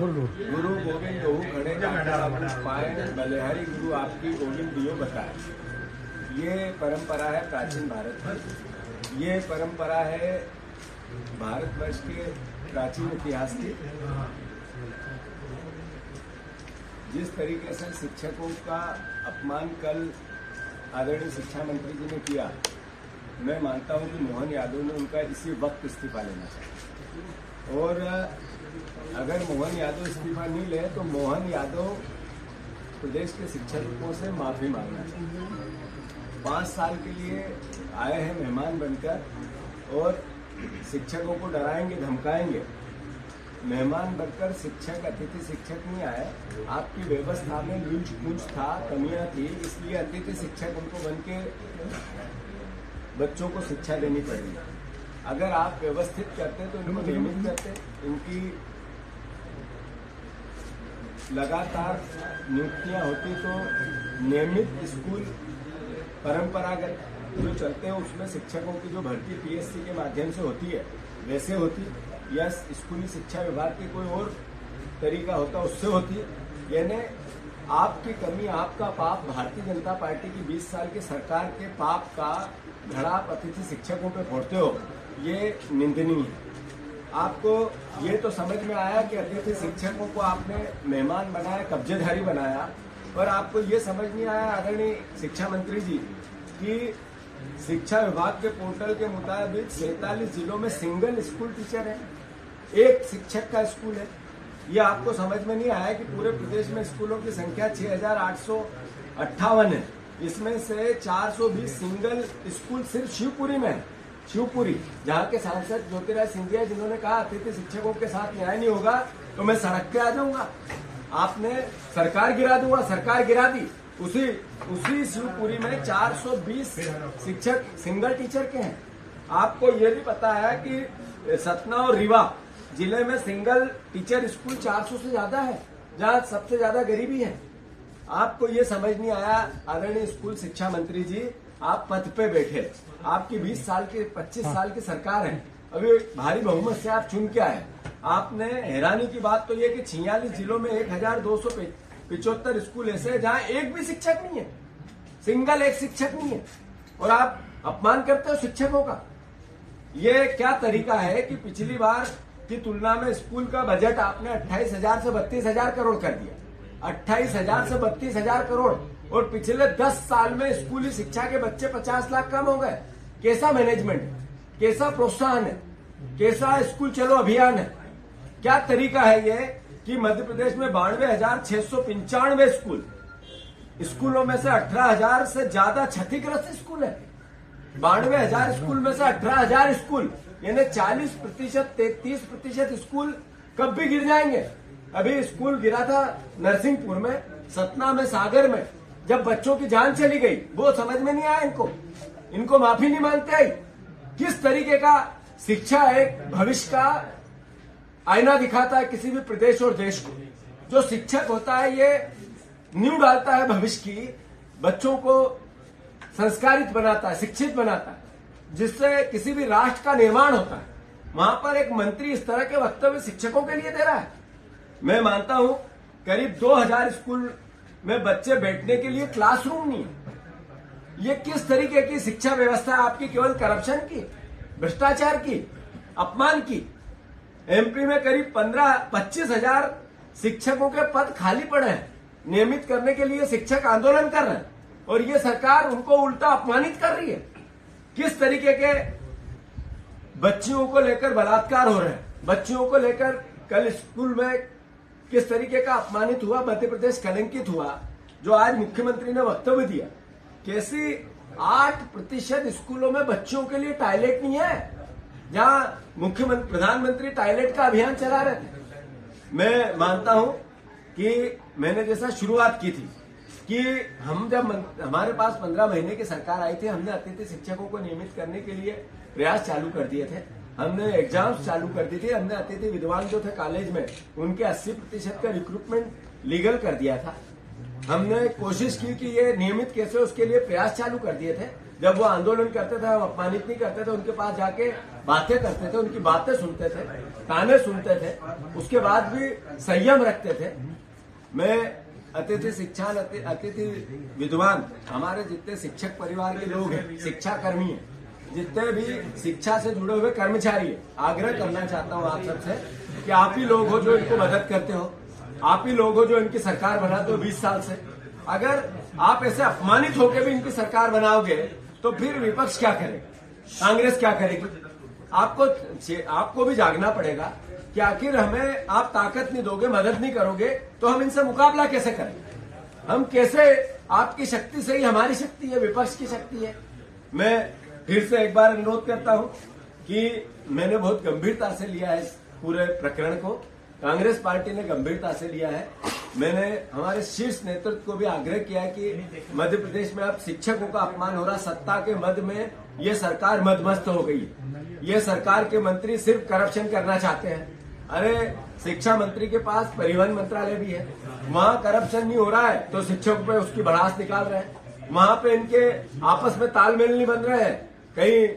गुरु गोविंद दोहु खड़े पाए बलिहारी गुरु आपकी गोविंद दियो बताए। ये परंपरा है प्राचीन भारत की, ये परंपरा है भारतवर्ष के प्राचीन इतिहास की। जिस तरीके से शिक्षकों का अपमान कल आदरणीय शिक्षा मंत्री जी ने किया, मैं मानता हूं कि मोहन यादव ने उनका इसी वक्त इस्तीफा लेना चाहिए। और अगर मोहन यादव इस्तीफा नहीं ले तो मोहन यादव प्रदेश के शिक्षकों से माफी मांगना चाहिए। 5 साल के लिए आए हैं मेहमान बनकर और शिक्षकों को डराएंगे धमकाएंगे। मेहमान बनकर शिक्षक अतिथि शिक्षक नहीं आए, आपकी व्यवस्था में लूच पूछ था, कमियां थी, इसलिए अतिथि शिक्षक उनको बन के बच्चों को शिक्षा देनी पड़ेगी। अगर आप व्यवस्थित करते तो इनको नियमित करते, इनकी लगातार नियुक्तियां होती तो नियमित स्कूल परंपरागत जो चलते हैं उसमें शिक्षकों की जो भर्ती पीएससी के माध्यम से होती है वैसे होती, या स्कूली शिक्षा विभाग के कोई और तरीका होता उससे होती। यानी आपकी कमी, आपका पाप, भारतीय जनता पार्टी की 20 साल की सरकार के पाप का घड़ा आप अतिथि शिक्षकों पे फोड़ते हो, ये निंदनीय है। आपको ये तो समझ में आया कि अतिथि शिक्षकों को आपने मेहमान बनाया, कब्जेधारी बनाया, पर आपको ये समझ नहीं आया आदरणीय शिक्षा मंत्री जी कि शिक्षा विभाग के पोर्टल के मुताबिक 47 जिलों में सिंगल स्कूल टीचर है, एक शिक्षक का स्कूल है। ये आपको समझ में नहीं आया कि पूरे प्रदेश में स्कूलों की संख्या 6,858 है, इसमें से 420 सिंगल स्कूल सिर्फ शिवपुरी में है। शिवपुरी, जहाँ के सांसद ज्योतिराज सिंधिया जिन्होंने कहा अतिथि शिक्षकों के साथ न्याय नहीं होगा तो मैं सड़क पे आ जाऊंगा, आपने सरकार गिरा दूंगा, सरकार गिरा दी। उसी शिवपुरी में 420 शिक्षक सिंगल टीचर के हैं। आपको ये भी पता है कि सतना और रीवा जिले में सिंगल टीचर स्कूल 400 से ज्यादा है, जहाँ सबसे ज्यादा गरीबी है। आपको ये समझ नहीं आया आदरणीय स्कूल शिक्षा मंत्री जी, आप पद पे बैठे, आपकी 20 साल की 25 साल की सरकार है, अभी भारी बहुमत से आप चुन के आए। आपने हैरानी की बात तो ये कि 46 जिलों में 1275 स्कूल ऐसे हैं जहाँ एक भी शिक्षक नहीं है, सिंगल एक शिक्षक नहीं है, और आप अपमान करते हो शिक्षकों का। ये क्या तरीका है कि पिछली बार की तुलना में स्कूल का बजट आपने 28,000 से 32,000 करोड़ कर दिया, 28,000 से 32,000 करोड़, और पिछले 10 साल में स्कूली शिक्षा के बच्चे 50 लाख कम हो गए। कैसा मैनेजमेंट है, कैसा प्रोत्साहन है, कैसा स्कूल चलो अभियान है, क्या तरीका है ये कि मध्य प्रदेश में 92,695 स्कूलों में से 18,000 से ज्यादा क्षतिग्रस्त स्कूल है। 92,000 स्कूल में से 18,000 स्कूल, यानी 40%, 33% स्कूल कब भी गिर जाएंगे। अभी स्कूल गिरा था नरसिंहपुर में, सतना में, सागर में, जब बच्चों की जान चली गई वो समझ में नहीं आया इनको माफी नहीं मांगते आई। किस तरीके का शिक्षा एक भविष्य का आईना दिखाता है किसी भी प्रदेश और देश को। जो शिक्षक होता है ये नींव डालता है भविष्य की, बच्चों को संस्कारित बनाता है, शिक्षित बनाता है, जिससे किसी भी राष्ट्र का निर्माण होता है। वहां पर एक मंत्री इस तरह के वक्तव्य शिक्षकों के लिए दे रहा है। मैं मानता हूं करीब 2000 स्कूल में बच्चे बैठने के लिए क्लासरूम नहीं है। ये किस तरीके की शिक्षा व्यवस्था है आपकी? केवल करप्शन की, भ्रष्टाचार की, अपमान की। एमपी में करीब 25,000 शिक्षकों के पद खाली पड़े हैं, नियमित करने के लिए शिक्षक आंदोलन कर रहे हैं, और ये सरकार उनको उल्टा अपमानित कर रही है। किस तरीके के बच्चियों को लेकर बलात्कार हो रहे हैं, बच्चियों को लेकर कल स्कूल में किस तरीके का अपमानित हुआ, मध्य प्रदेश कलंकित हुआ। जो आज मुख्यमंत्री ने वक्तव्य दिया, कैसी 8% स्कूलों में बच्चों के लिए टॉयलेट नहीं है, जहां मुख्यमंत्री प्रधानमंत्री टॉयलेट का अभियान चला रहे थे। मैं मानता हूं कि मैंने जैसा शुरुआत की थी कि हम जब हमारे पास 15 महीने की सरकार आई थी, हमने अतिथि शिक्षकों को नियमित करने के लिए प्रयास चालू कर दिए थे, हमने एग्जाम्स चालू कर दी थी, हमने अतिथि विद्वान जो थे कॉलेज में उनके 80% का रिक्रूटमेंट लीगल कर दिया था। हमने कोशिश की कि ये नियमित कैसे, उसके लिए प्रयास चालू कर दिए थे। जब वो आंदोलन करते थे, हम अपमानित नहीं करते थे, उनके पास जाके बातें करते थे, उनकी बातें सुनते थे, ताने सुनते थे, उसके बाद भी संयम रखते थे। मैं अतिथि शिक्षान अतिथि विद्वान हमारे जितने शिक्षक परिवार के लोग हैं, शिक्षा कर्मी हैं, जितने भी शिक्षा से जुड़े हुए कर्मचारी हैं, आग्रह करना चाहता हूं आप सबसे कि आप ही लोग हो जो इनको मदद करते हो, आप ही लोग हो जो इनकी सरकार बनाते हो 20 साल से। अगर आप ऐसे अपमानित होकर भी इनकी सरकार बनाओगे तो फिर विपक्ष क्या करेगा, कांग्रेस क्या करेगी? आपको भी जागना पड़ेगा कि आखिर हमें आप ताकत नहीं दोगे, मदद नहीं करोगे तो हम इनसे मुकाबला कैसे करें? हम कैसे, आपकी शक्ति से ही हमारी शक्ति है, विपक्ष की शक्ति है। मैं फिर से एक बार अनुरोध करता हूं कि मैंने बहुत गंभीरता से लिया है इस पूरे प्रकरण को, कांग्रेस पार्टी ने गंभीरता से लिया है। मैंने हमारे शीर्ष नेतृत्व को भी आग्रह किया कि मध्य प्रदेश में अब शिक्षकों का अपमान हो रहा, सत्ता के मद में ये सरकार मदमस्त हो गई है। ये सरकार के मंत्री सिर्फ करप्शन करना चाहते हैं। अरे शिक्षा मंत्री के पास परिवहन मंत्रालय भी है, वहां करप्शन नहीं हो रहा है तो शिक्षकों पे उसकी भड़ास निकाल रहे हैं। वहां पे इनके आपस में तालमेल नहीं बन रहे हैं, कहीं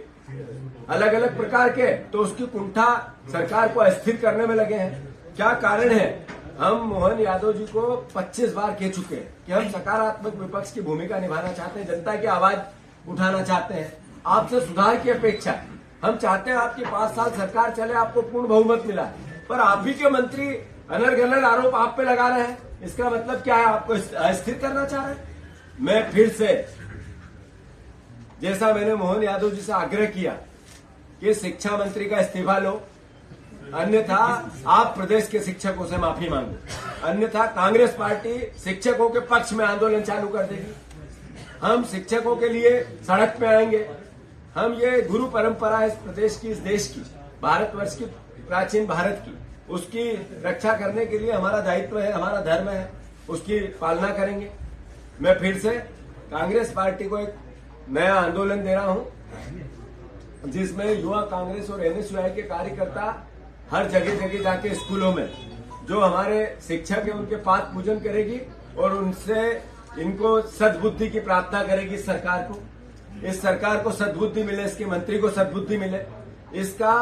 अलग अलग प्रकार के, तो उसकी कुंठा सरकार को अस्थिर करने में लगे हैं। क्या कारण है? हम मोहन यादव जी को 25 बार कह चुके हैं कि हम सकारात्मक विपक्ष की भूमिका निभाना चाहते हैं, जनता की आवाज उठाना चाहते हैं, आपसे सुधार की अपेक्षा है। हम चाहते हैं आपकी 5 साल सरकार चले, आपको पूर्ण बहुमत मिला, पर आप ही के मंत्री अनर्गल आरोप आप पे लगा रहे हैं। इसका मतलब क्या है? आपको अस्थिर करना चाह रहे हैं। मैं फिर से, जैसा मैंने मोहन यादव जी से आग्रह किया कि शिक्षा मंत्री का इस्तीफा लो, अन्यथा आप प्रदेश के शिक्षकों से माफी मांगो, अन्यथा कांग्रेस पार्टी शिक्षकों के पक्ष में आंदोलन चालू कर देगी। हम शिक्षकों के लिए सड़क पे आएंगे। हम ये गुरु परंपरा है इस प्रदेश की, इस देश की, भारतवर्ष की, प्राचीन भारत की, उसकी रक्षा करने के लिए हमारा दायित्व है, हमारा धर्म है, उसकी पालना करेंगे। मैं फिर से कांग्रेस पार्टी को एक नया आंदोलन दे रहा हूं जिसमें युवा कांग्रेस और एनएसयूआई के कार्यकर्ता हर जगह जगह जाके स्कूलों में जो हमारे शिक्षक है उनके पाद पूजन करेगी और उनसे इनको सद्बुद्धि की प्रार्थना करेगी। इस सरकार को सद्बुद्धि मिले, इसके मंत्री को सद्बुद्धि मिले। इसका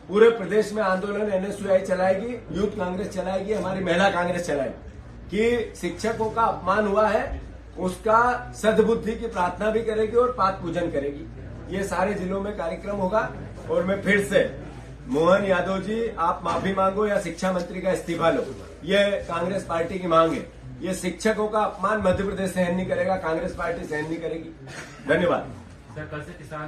पूरे प्रदेश में आंदोलन एनएसयूआई चलाएगी, यूथ कांग्रेस चलाएगी, हमारी महिला कांग्रेस चलाएगी कि शिक्षकों का अपमान हुआ है, उसका सद्बुद्धि की प्रार्थना भी करेगी और पाद पूजन करेगी। ये सारे जिलों में कार्यक्रम होगा। और मैं फिर से, मोहन यादव जी आप माफी मांगो या शिक्षा मंत्री का इस्तीफा लो, ये कांग्रेस पार्टी की मांग है। ये शिक्षकों का अपमान मध्य प्रदेश सहन नहीं करेगा, कांग्रेस पार्टी सहन नहीं करेगी। धन्यवाद। सर, कल से किसान